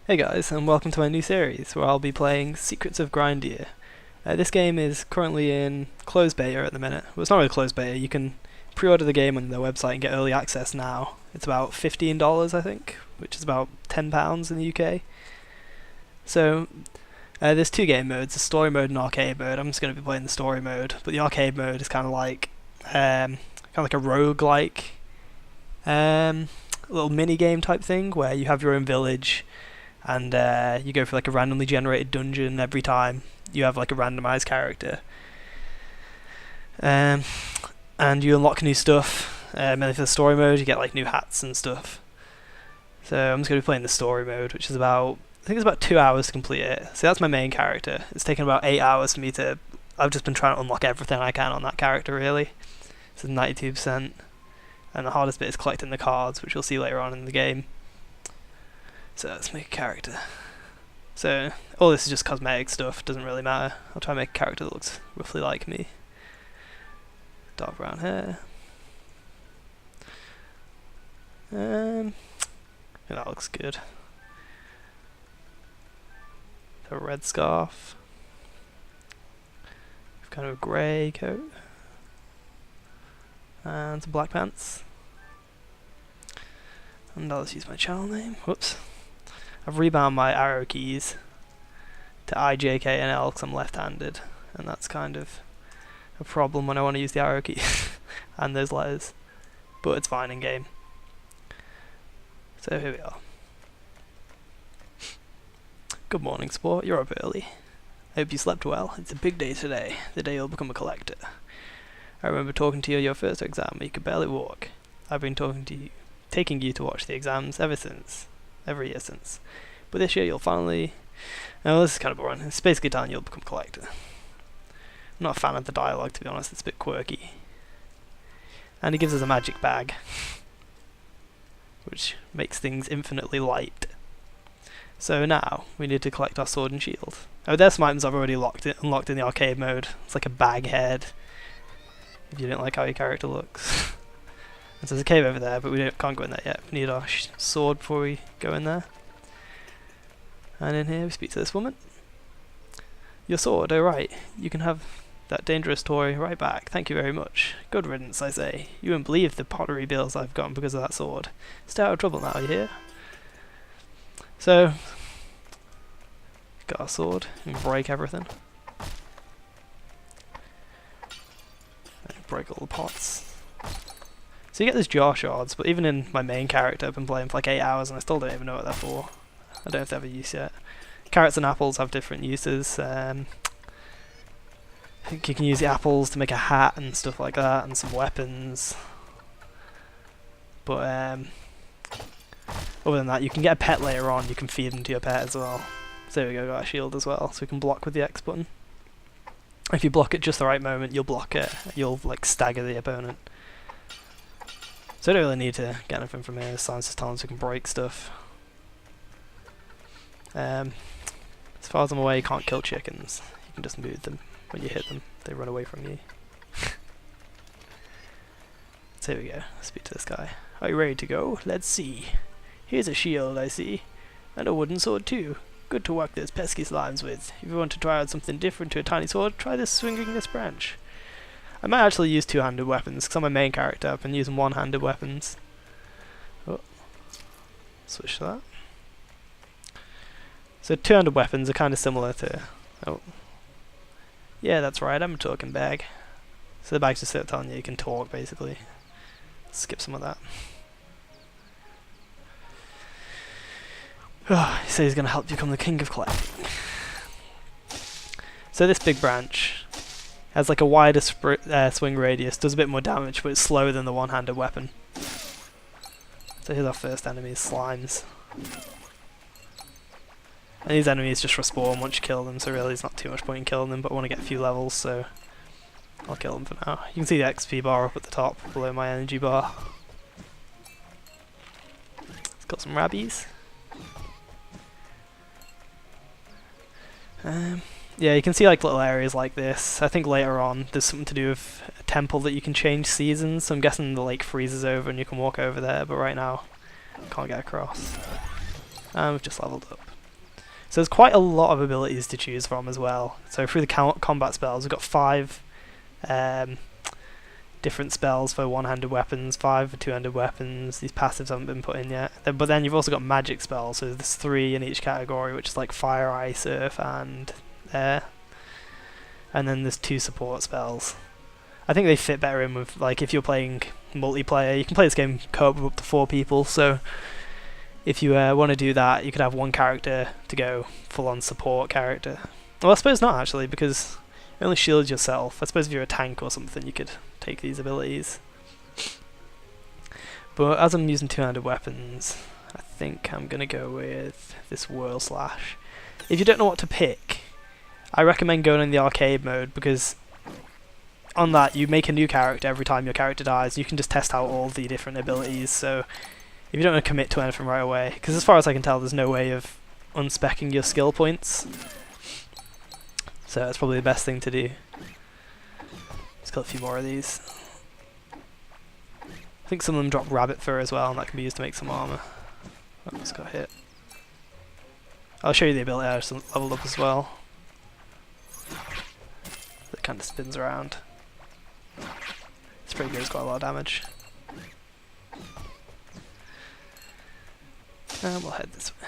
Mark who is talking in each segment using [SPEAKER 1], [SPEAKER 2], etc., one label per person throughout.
[SPEAKER 1] Hey guys, and welcome to my new series where I'll be playing Secrets of Grindea. This game is currently in closed beta at the minute. Well, it's not really closed beta, you can pre-order the game on their website and get early access now. It's about $15 I think, which is about £10 in the UK. So, there's two game modes, a story mode and arcade mode. I'm just going to be playing the story mode, but the arcade mode is kind of like a roguelike little mini game type thing where you have your own village and you go for like a randomly generated dungeon every time. You have like a randomized character, and you unlock new stuff. Mainly for the story mode, you get like new hats and stuff. So I'm just going to be playing the story mode, which is I think it's about 2 hours to complete it. So that's my main character. It's taken about 8 hours for me to. I've just been trying to unlock everything I can on that character really. So 92%, and the hardest bit is collecting the cards, which you'll see later on in the game. So let's make a character. So all this is just cosmetic stuff, doesn't really matter. I'll try and make a character that looks roughly like me. Dark brown hair. Yeah, that looks good. A red scarf. Kind of a grey coat. And some black pants. And I'll just use my channel name. Whoops. I've rebound my arrow keys to I, J, K, and L because I'm left-handed, and that's kind of a problem when I want to use the arrow keys and those letters, but it's fine in game. So here we are. Good morning, sport. You're up early. I hope you slept well. It's a big day today, the day you'll become a collector. I remember talking to you at your first exam, but you could barely walk. I've been taking you to watch the exams every year since. But this year you'll finally... Oh, this is kind of boring. It's basically telling you'll become a collector. I'm not a fan of the dialogue, to be honest. It's a bit quirky. And he gives us a magic bag, which makes things infinitely light. So now, we need to collect our sword and shield. Oh, there's some items I've already unlocked in the arcade mode. It's like a bag head, if you don't like how your character looks. And so there's a cave over there, but we can't go in there yet. We need our sword before we go in there. And in here we speak to this woman. Your sword, oh right. You can have that dangerous toy right back. Thank you very much. Good riddance, I say. You won't believe the pottery bills I've gotten because of that sword. Stay out of trouble now, you hear? So, got our sword. And break everything. And break all the pots. So you get those jar shards, but even in my main character I've been playing for like 8 hours and I still don't even know what they're for. I don't know if they have a use yet. Carrots and apples have different uses. I think you can use the apples to make a hat and stuff like that, and some weapons. But other than that, you can get a pet later on, you can feed them to your pet as well. So there we go, got a shield as well, so we can block with the X button. If you block at just the right moment, you'll block it. You'll like stagger the opponent. So I don't really need to get anything from here. Science is telling us we can break stuff. As far as I'm aware, you can't kill chickens. You can just move them. When you hit them, they run away from you. So here we go. Speak to this guy. Are you ready to go? Let's see. Here's a shield, I see. And a wooden sword too. Good to whack those pesky slimes with. If you want to try out something different to a tiny sword, try swinging this branch. I might actually use two-handed weapons, because I'm a main character. I've been using one-handed weapons. Oh. Switch to that. So two-handed weapons are kind of similar to... Oh. Yeah, that's right, I'm a talking bag. So the bag's just telling you can talk, basically. Skip some of that. Oh, he says he's going to help you become the king of collecting. So this big branch has like a wider swing radius, does a bit more damage, but it's slower than the one-handed weapon. So here's our first enemy, slimes. And these enemies just respawn once you kill them, so really there's not too much point in killing them, but I want to get a few levels, so I'll kill them for now. You can see the XP bar up at the top, below my energy bar. It's got some rabbies. Yeah, you can see like little areas like this. I think later on there's something to do with a temple that you can change seasons, so I'm guessing the lake freezes over and you can walk over there, but right now can't get across. And we've just leveled up. So there's quite a lot of abilities to choose from as well. So through the combat spells, we've got 5 different spells for one-handed weapons, 5 for two-handed weapons. These passives haven't been put in yet. But then you've also got magic spells, so there's 3 in each category, which is like fire, ice, earth, and air. And then there's 2 support spells. I think they fit better in with, like, if you're playing multiplayer. You can play this game co-op with up to 4 people, so if you want to do that, you could have one character to go full-on support character. Well, I suppose not, actually, because it only shields yourself. I suppose if you're a tank or something, you could take these abilities. But as I'm using two-handed weapons, I think I'm going to go with this Whirl Slash. If you don't know what to pick, I recommend going in the arcade mode, because on that you make a new character every time your character dies. You can just test out all the different abilities, so if you don't want to commit to anything right away, because as far as I can tell there's no way of unspecking your skill points, so that's probably the best thing to do. Let's kill a few more of these. I think some of them drop rabbit fur as well, and that can be used to make some armour. Oh, just got hit. I'll show you the ability I just leveled up as well. It kind of spins around. It's pretty good, it's got a lot of damage. And we'll head this way.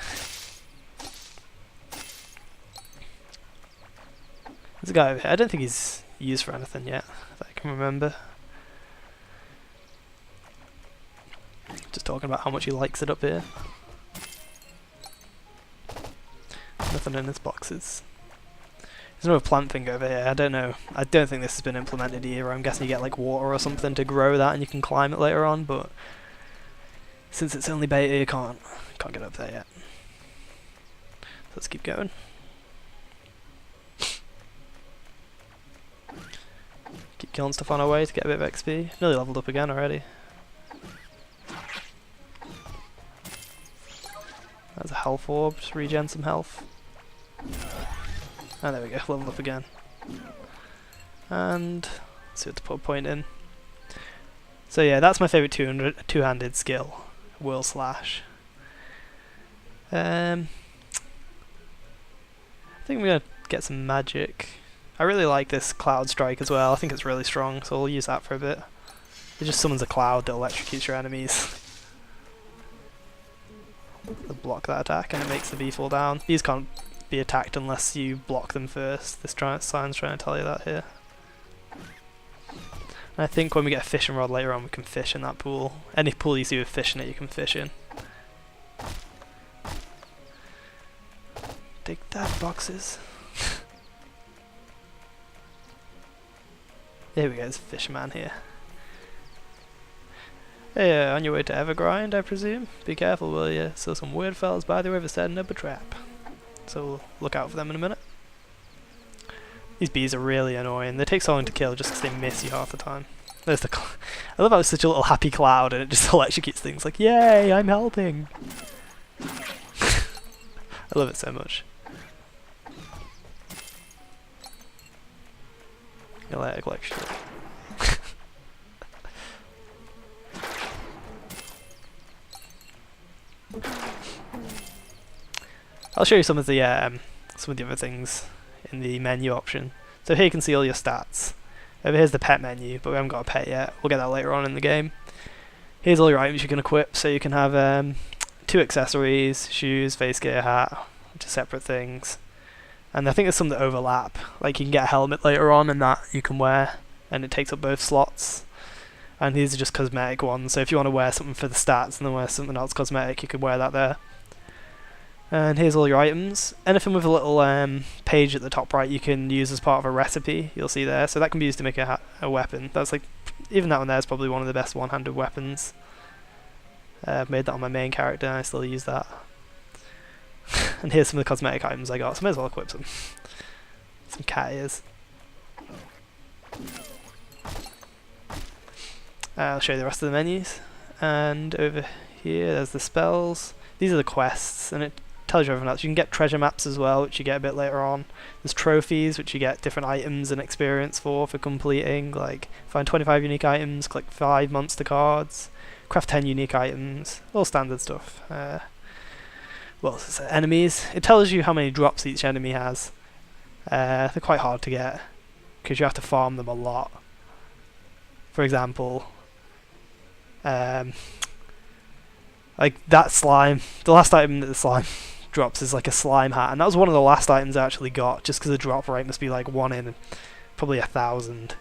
[SPEAKER 1] There's a guy over here. I don't think he's used for anything yet, that I can remember. Just talking about how much he likes it up here. Nothing in his boxes. There's another plant thing over here. I don't know. I don't think this has been implemented either. I'm guessing you get like water or something to grow that and you can climb it later on, but since it's only beta, you can't get up there yet. So let's keep going. Keep killing stuff on our way to get a bit of XP. Nearly leveled up again already. There's a health orb, just regen some health. And there we go, leveled up again. And let's see what to put a point in. So yeah, that's my favourite two-handed skill, Whirl Slash. I think I'm gonna get some magic. I really like this Cloud Strike as well. I think it's really strong, so I'll use that for a bit. It just summons a cloud that electrocutes your enemies. Block that attack and it makes the bee fall down. Bees can't be attacked unless you block them first. This sign's trying to tell you that here. And I think when we get a fishing rod later on, we can fish in that pool. Any pool you see with fish in it, you can fish in. Take that, boxes. Here we go, there's a fisherman here. Hey, on your way to Evergrind, I presume? Be careful, will you? So some weird fellas by the river setting up a trap. So we'll look out for them in a minute. These bees are really annoying. They take so long to kill just because they miss you half the time. There's the I love how it's such a little happy cloud and it just electrocutes things like, yay, I'm helping! I love it so much. Electric electrocute. I'll show you some of the other things in the menu option. So here you can see all your stats. Over here's the pet menu, but we haven't got a pet yet. We'll get that later on in the game. Here's all your items you can equip. So you can have 2 accessories, shoes, face gear, hat, which are separate things. And I think there's some that overlap. Like you can get a helmet later on, and that you can wear, and it takes up both slots. And these are just cosmetic ones. So if you want to wear something for the stats and then wear something else cosmetic, you can wear that there. And here's all your items. Anything with a little page at the top right you can use as part of a recipe, you'll see there. So that can be used to make a weapon. That's like, even that one there is probably one of the best one-handed weapons. I've made that on my main character and I still use that. And here's some of the cosmetic items I got, so I may as well equip some. Some cat ears. I'll show you the rest of the menus. And over here there's the spells. These are the quests, and it tells you everything else. You can get treasure maps as well, which you get a bit later on. There's trophies, which you get different items and experience for completing, like find 25 unique items, collect 5 monster cards, craft 10 unique items, all standard stuff. What else is it? Enemies. It tells you how many drops each enemy has. They're quite hard to get because you have to farm them a lot. For example, like that slime. The last item that the slime drops is like a slime hat, and that was one of the last items I actually got, just because the drop rate must be like 1 in probably 1,000.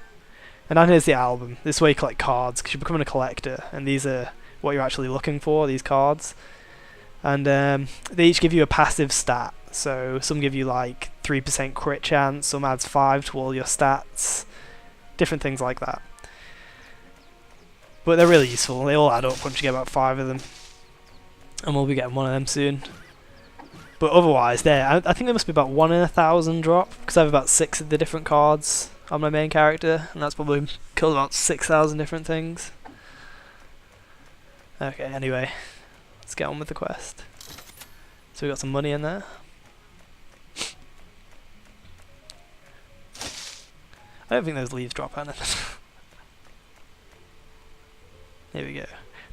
[SPEAKER 1] And then here's the album. This way you collect cards, because you're becoming a collector, and these are what you're actually looking for, these cards. And they each give you a passive stat, so some give you like 3% crit chance, some adds 5 to all your stats, different things like that. But they're really useful, they all add up once you get about 5 of them. And we'll be getting one of them soon. But otherwise, I think there must be about 1 in 1,000 drop, because I have about 6 of the different cards on my main character, and that's probably killed about 6,000 different things. Okay, anyway, let's get on with the quest. So we got some money in there. I don't think those leaves drop anything. Here we go.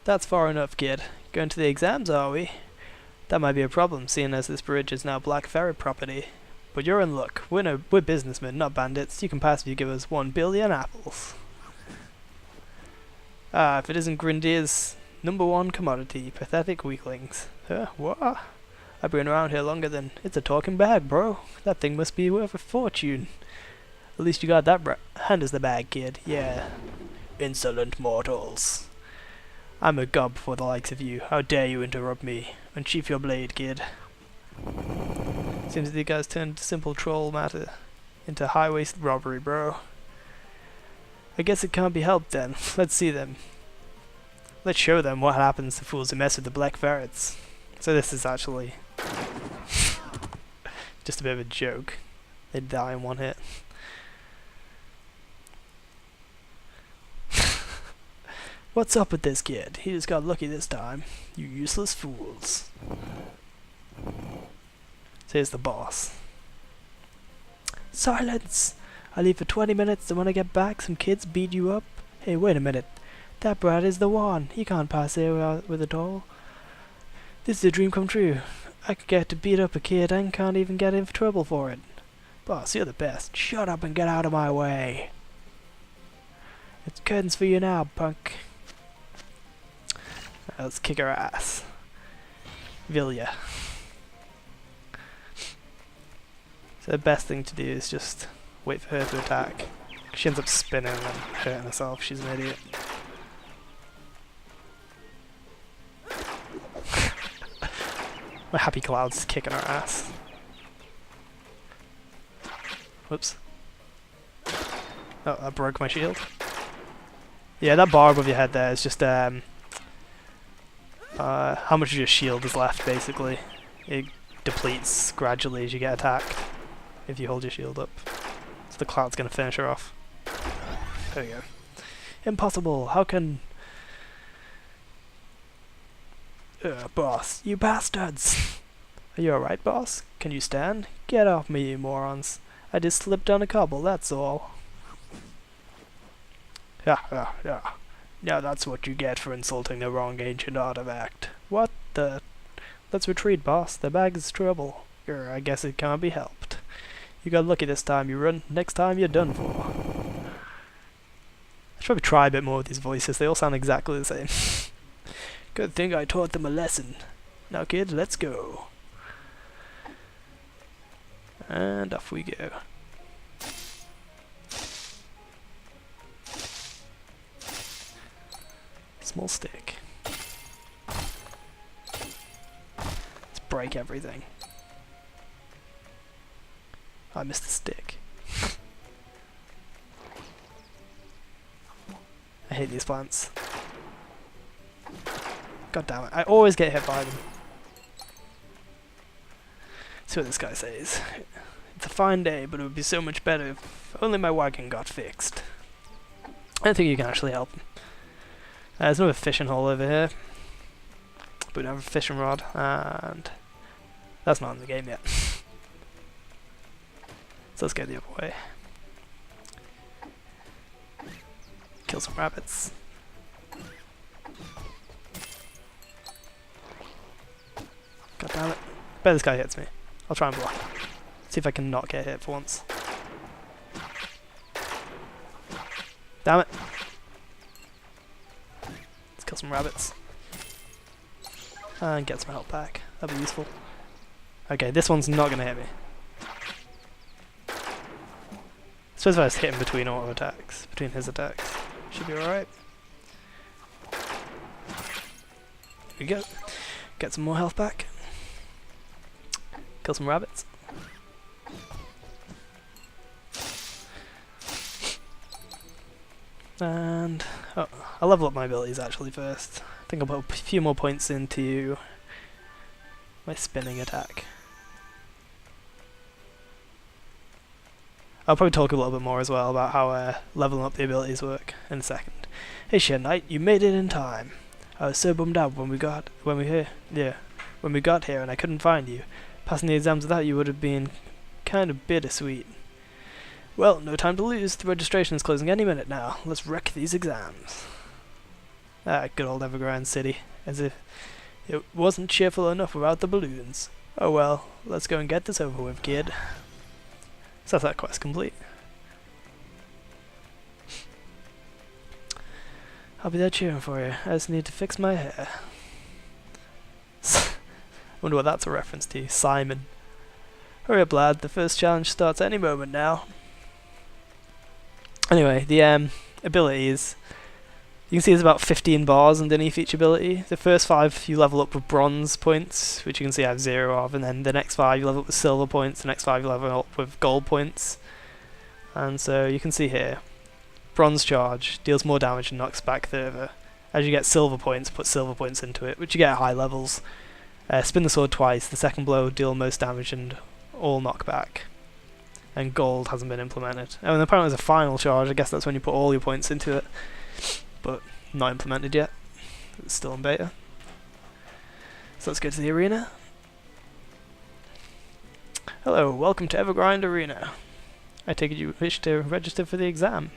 [SPEAKER 1] That's far enough, kid. Going to the exams, are we? That might be a problem, seeing as this bridge is now Black Ferret property. But you're in luck. We're businessmen, not bandits. You can pass if you give us 1 billion apples. Ah, if it isn't Grindea's #1 commodity, pathetic weaklings. Huh? What? I've been around here longer than... It's a talking bag, bro. That thing must be worth a fortune. At least you got that hand us the bag, kid. Yeah. Insolent mortals. I'm a gob for the likes of you. How dare you interrupt me? Unsheath your blade, kid. Seems that you guys turned simple troll matter into highway robbery, bro. I guess it can't be helped then. Let's see them. Let's show them what happens to fools who mess with the black ferrets. So this is actually just a bit of a joke. They die in one hit. What's up with this kid? He just got lucky this time. You useless fools. So here's the boss. Silence! I leave for 20 minutes and when I get back some kids beat you up. Hey, wait a minute. That brat is the one. He can't pass there with it all. This is a dream come true. I could get to beat up a kid and can't even get in trouble for it. Boss, you're the best. Shut up and get out of my way. It's curtains for you now, punk. Let's kick her ass. Vilya. So the best thing to do is just wait for her to attack. She ends up spinning and hurting herself. She's an idiot. My happy cloud's kicking her ass. Whoops. Oh, I broke my shield. Yeah, that bar above your head there is just how much of your shield is left, basically. It depletes gradually as you get attacked, if you hold your shield up. So the cloud's gonna finish her off. There we go. Impossible! How can... boss, you bastards! Are you alright, boss? Can you stand? Get off me, you morons. I just slipped on a cobble, that's all. Yeah. Now that's what you get for insulting the wrong ancient artifact. What the... Let's retreat, boss. The bag is trouble. I guess it can't be helped. You got lucky this time, you run. Next time, you're done for. I should probably try a bit more with these voices. They all sound exactly the same. Good thing I taught them a lesson. Now, kid, let's go. And off we go. Small stick. Let's break everything. I missed the stick. I hate these plants. God damn it, I always get hit by them. See what this guy says. It's a fine day, but it would be so much better if only my wagon got fixed. I don't think you can actually help him. There's another fishing hole over here, but we don't have a fishing rod, and that's not in the game yet. So let's go the other way. Kill some rabbits. God damn it. Bet this guy hits me. I'll try and block. See if I can not get hit for once. Damn it. Let's kill some rabbits. And get some health back. That'll be useful. Okay, this one's not going to hit me. I suppose if I just hit him between auto attacks, between his attacks, should be alright. Here we go. Get some more health back. Kill some rabbits. And oh, I'll level up my abilities actually first. I think I'll put a few more points into my spinning attack. I'll probably talk a little bit more as well about how leveling up the abilities work in a second. Hey Shed Knight, you made it in time. I was so bummed out when we got here and I couldn't find you. Passing the exams without you would have been kind of bittersweet. Well, no time to lose. The registration is closing any minute now. Let's wreck these exams. Ah, good old Evergrande City. As if it wasn't cheerful enough without the balloons. Oh well, let's go and get this over with, kid. So that's that quest complete. I'll be there cheering for you. I just need to fix my hair. Wonder what that's a reference to. Simon. Hurry up, lad. The first challenge starts any moment now. Anyway, the abilities. You can see there's about 15 bars underneath each ability. The first 5 you level up with bronze points, which you can see I have 0 of, and then the next 5 you level up with silver points, the next 5 you level up with gold points. And so you can see here, bronze charge deals more damage and knocks back further. As you get silver points, put silver points into it, which you get at high levels. Spin the sword twice, the second blow deal most damage and all knockback. And gold hasn't been implemented. Oh, and apparently there's a final charge, I guess that's when you put all your points into it. But not implemented yet. It's still in beta. So let's go to the arena. Hello, welcome to Evergrande Arena. I take it you wish to register for the exam.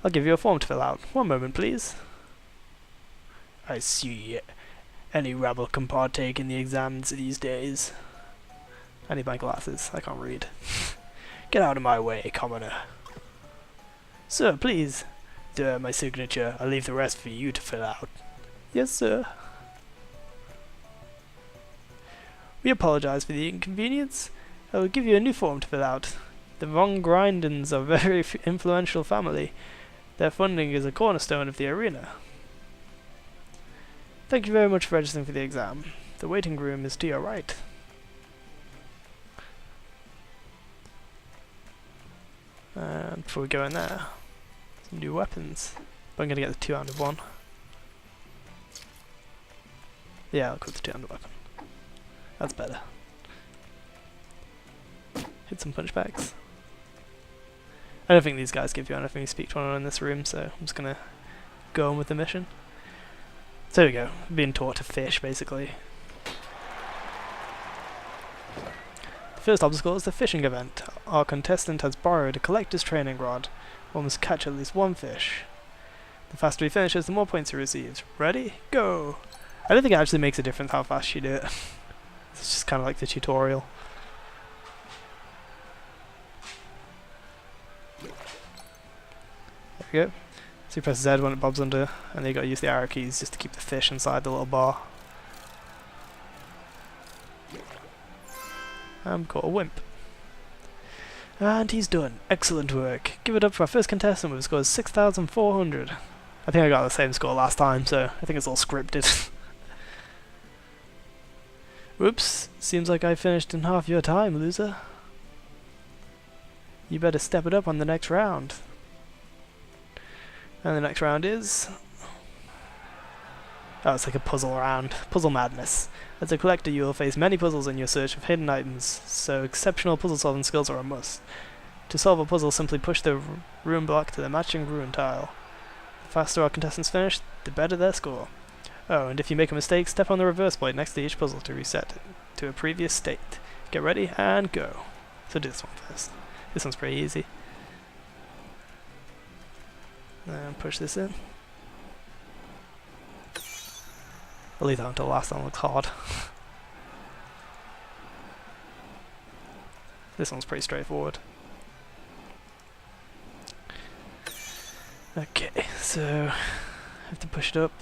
[SPEAKER 1] I'll give you a form to fill out. One moment, please. I see. Any rebel can partake in the exams these days. I need my glasses. I can't read. Get out of my way, commoner. Sir, please. There, my signature. I'll leave the rest for you to fill out. Yes, sir. We apologize for the inconvenience. I will give you a new form to fill out. The Von Grindens are a very influential family. Their funding is a cornerstone of the arena. Thank you very much for registering for the exam. The waiting room is to your right. And before we go in there, some new weapons. But I'm going to get the two-handed one. Yeah, I'll equip the two-handed weapon. That's better. Hit some punchbacks. I don't think these guys give you anything. You speak to anyone in this room, so I'm just going to go on with the mission. So there we go. Being taught to fish, basically. The first obstacle is the fishing event. Our contestant has borrowed a collector's training rod. One must catch at least one fish. The faster he finishes, the more points he receives. Ready? Go! I don't think it actually makes a difference how fast you do it. It's just kind of like the tutorial. There we go. So you press Z when it bobs under, and then you got to use the arrow keys just to keep the fish inside the little bar. I'm caught a wimp. And he's done. Excellent work. Give it up for our first contestant with a score of 6,400. I think I got the same score last time, so I think it's all scripted. Whoops. Seems like I finished in half your time, loser. You better step it up on the next round. And the next round is... oh, it's like a puzzle round. Puzzle madness. As a collector, you will face many puzzles in your search of hidden items, so exceptional puzzle-solving skills are a must. To solve a puzzle, simply push the rune block to the matching rune tile. The faster our contestants finish, the better their score. Oh, and if you make a mistake, step on the reverse point next to each puzzle to reset it to a previous state. Get ready, and go. So do this one first. This one's pretty easy. And push this in. I'll leave that until last, that one looks hard. This one's pretty straightforward. Okay, so I have to push it up.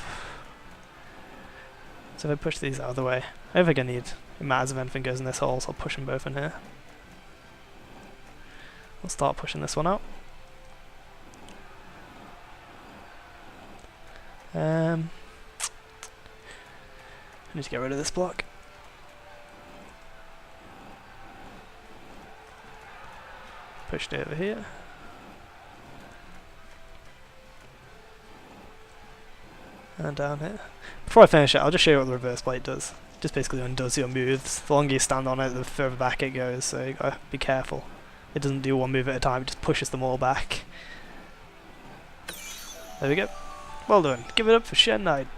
[SPEAKER 1] So if I push these out of the way, I don't think I need, it matters if anything goes in this hole, so I'll push them both in here. I'll start pushing this one out. I need to get rid of this block. Pushed it over here. And down here. Before I finish it, I'll just show you what the reverse plate does. It just basically undoes your moves. The longer you stand on it, the further back it goes, so you gotta be careful. It doesn't do one move at a time, it just pushes them all back. There we go. Well done. Give it up for Shen Knight.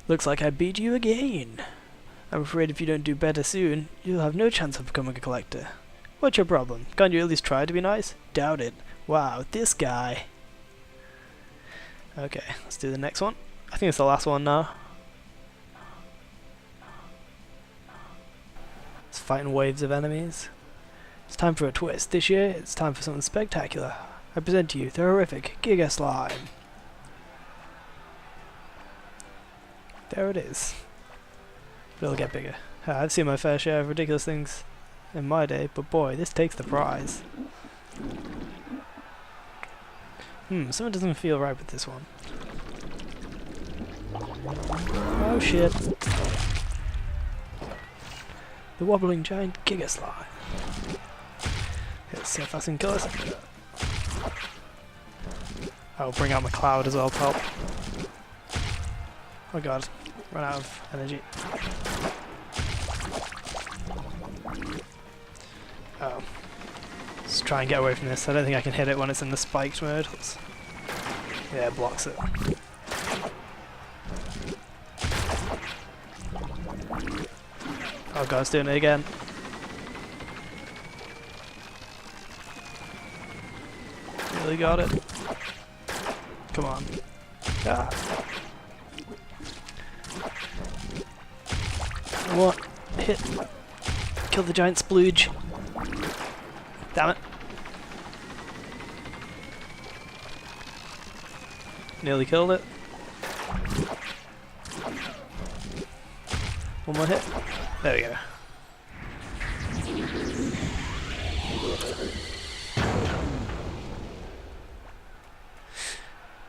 [SPEAKER 1] Looks like I beat you again. I'm afraid if you don't do better soon, you'll have no chance of becoming a collector. What's your problem? Can't you at least try to be nice? Doubt it. Wow, this guy. Okay, let's do the next one. I think it's the last one now. It's fighting waves of enemies. It's time for a twist. This year, it's time for something spectacular. I present to you the horrific Giga Slime. There it is. But it'll get bigger. I've seen my fair share of ridiculous things in my day, but boy, this takes the prize. Something doesn't feel right with this one. Oh shit. The wobbling giant Giga Slime. Let's see if I can kill us. I'll bring out my cloud as well to help. Oh god, run out of energy. Oh. Let's try and get away from this. I don't think I can hit it when it's in the spiked mode. Yeah, it blocks it. Oh god, it's doing it again. Really got it. Come on. Ah. What? Hit. Kill the giant splooge. Damn it. Nearly killed it. One more hit. There we go.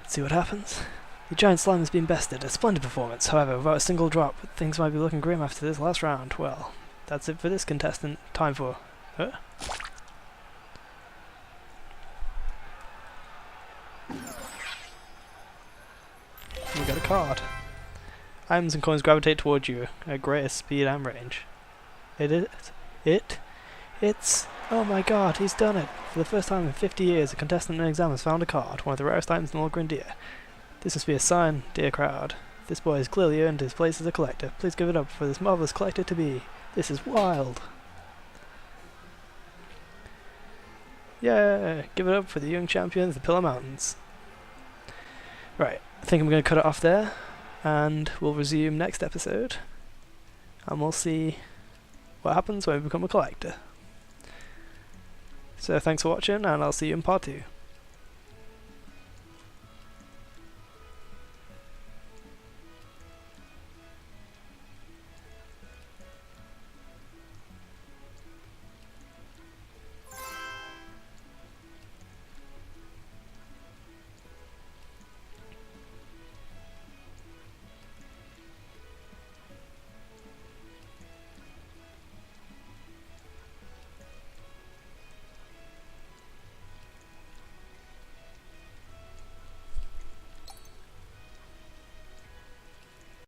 [SPEAKER 1] Let's see what happens. The giant slime has been bested. A splendid performance. However, without a single drop, things might be looking grim after this last round. Well, that's it for this contestant. Time for... Huh? We got a card. Items and coins gravitate towards you at greater speed and range. It's... Oh my god, he's done it! For the first time in 50 years, a contestant in an exam has found a card, one of the rarest items in all Grindea. This must be a sign, dear crowd. This boy has clearly earned his place as a collector. Please give it up for this marvelous collector to be. This is wild! Yeah, give it up for the young champions of the Pillar Mountains. Right, I think I'm going to cut it off there, and we'll resume next episode, and we'll see what happens when we become a collector. So thanks for watching, and I'll see you in part 2.